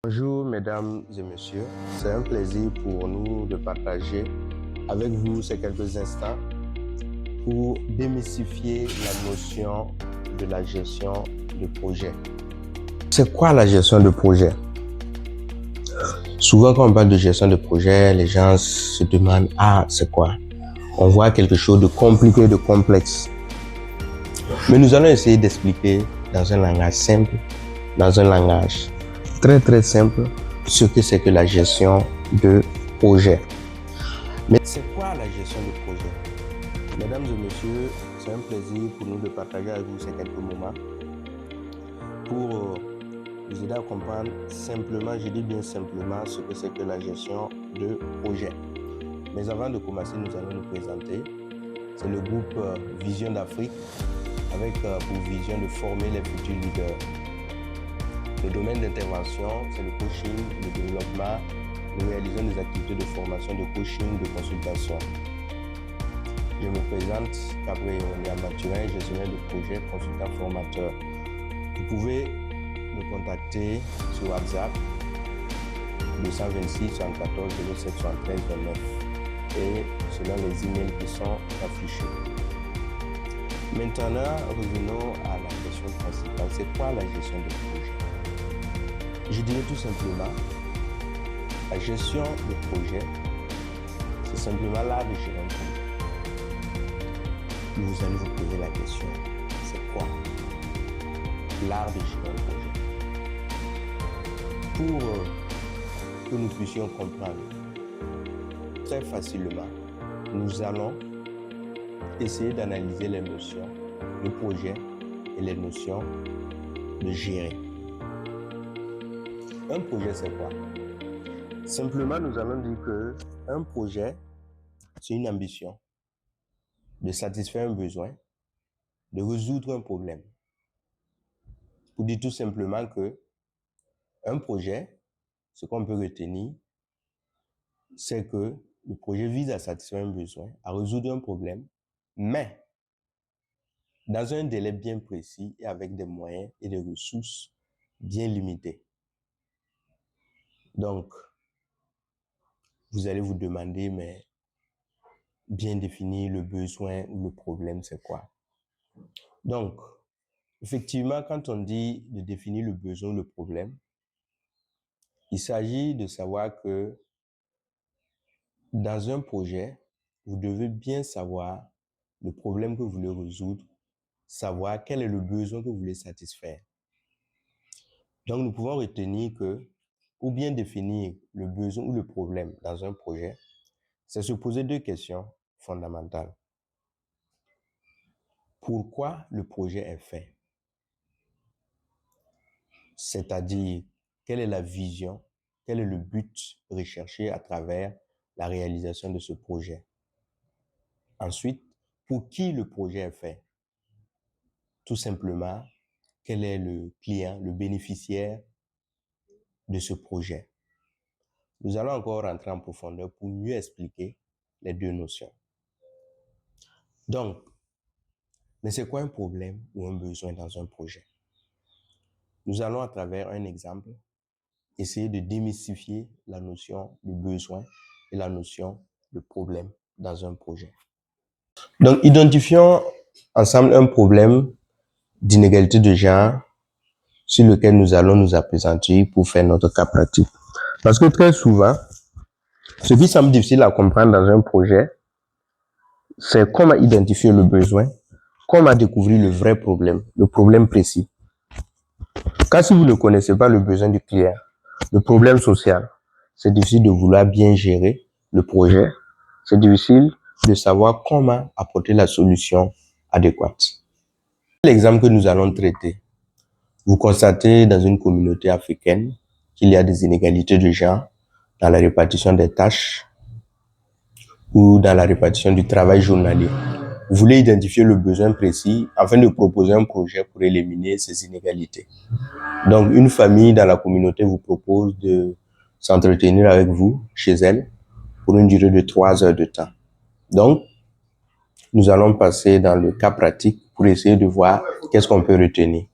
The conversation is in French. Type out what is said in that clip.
Bonjour mesdames et messieurs, c'est un plaisir pour nous de partager avec vous ces quelques instants pour démystifier la notion de la gestion de projet. C'est quoi la gestion de projet? Souvent quand on parle de gestion de projet, les gens se demandent « Ah, c'est quoi ?» On voit quelque chose de compliqué, de complexe. Mais nous allons essayer d'expliquer dans un langage simple, dans un langage très simple, ce que c'est que la gestion de projet. Mais c'est quoi la gestion de projet? Mesdames et messieurs, c'est un plaisir pour nous de partager avec vous ces quelques moments pour vous aider à comprendre simplement, je dis bien simplement, ce que c'est que la gestion de projet. Mais avant de commencer, nous allons nous présenter. C'est le groupe Vision d'Afrique avec pour vision de former les futurs leaders. Le domaine d'intervention, c'est le coaching, le développement. Nous réalisons des activités de formation, de coaching, de consultation. Je me présente, Gabriel Mathurin, gestionnaire de projet, consultant formateur. Vous pouvez me contacter sur WhatsApp 226 74 07 73 29 et selon les emails qui sont affichés. Maintenant, revenons à la question principale. C'est quoi la gestion de projet? Je dirais tout simplement, la gestion de projet, c'est simplement l'art de gérer un projet. Vous allez vous poser la question, c'est quoi l'art de gérer un projet? Pour que nous puissions comprendre très facilement, nous allons essayer d'analyser les notions de projet et les notions de gérer. Un projet, c'est quoi? Simplement, nous allons dire que un projet, c'est une ambition de satisfaire un besoin, de résoudre un problème. Pour dire tout simplement que un projet, ce qu'on peut retenir, c'est que le projet vise à satisfaire un besoin, à résoudre un problème, mais dans un délai bien précis et avec des moyens et des ressources bien limités. Donc, vous allez vous demander, mais bien définir le besoin ou le problème, c'est quoi? Donc, effectivement, quand on dit de définir le besoin ou le problème, il s'agit de savoir que dans un projet, vous devez bien savoir le problème que vous voulez résoudre, savoir quel est le besoin que vous voulez satisfaire. Donc, nous pouvons retenir que pour bien définir le besoin ou le problème dans un projet, c'est se poser deux questions fondamentales. Pourquoi le projet est fait? C'est-à-dire, quelle est la vision, quel est le but recherché à travers la réalisation de ce projet? Ensuite, pour qui le projet est fait? Tout simplement, quel est le client, le bénéficiaire de ce projet? Nous allons encore rentrer en profondeur pour mieux expliquer les deux notions. Donc, mais c'est quoi un problème ou un besoin dans un projet? Nous allons, à travers un exemple, essayer de démystifier la notion de besoin et la notion de problème dans un projet. Donc, identifions ensemble un problème d'inégalité de genre sur lequel nous allons nous appesantir pour faire notre cas pratique. Parce que très souvent, ce qui semble difficile à comprendre dans un projet, c'est comment identifier le besoin, comment découvrir le vrai problème, le problème précis. Car si vous ne connaissez pas le besoin du client, le problème social, c'est difficile de vouloir bien gérer le projet. C'est difficile de savoir comment apporter la solution adéquate. L'exemple que nous allons traiter, vous constatez dans une communauté africaine qu'il y a des inégalités de genre dans la répartition des tâches ou dans la répartition du travail journalier. Vous voulez identifier le besoin précis afin de proposer un projet pour éliminer ces inégalités. Donc, une famille dans la communauté vous propose de s'entretenir avec vous, chez elle, pour une durée de 3 heures de temps. Donc, nous allons passer dans le cas pratique pour essayer de voir qu'est-ce qu'on peut retenir.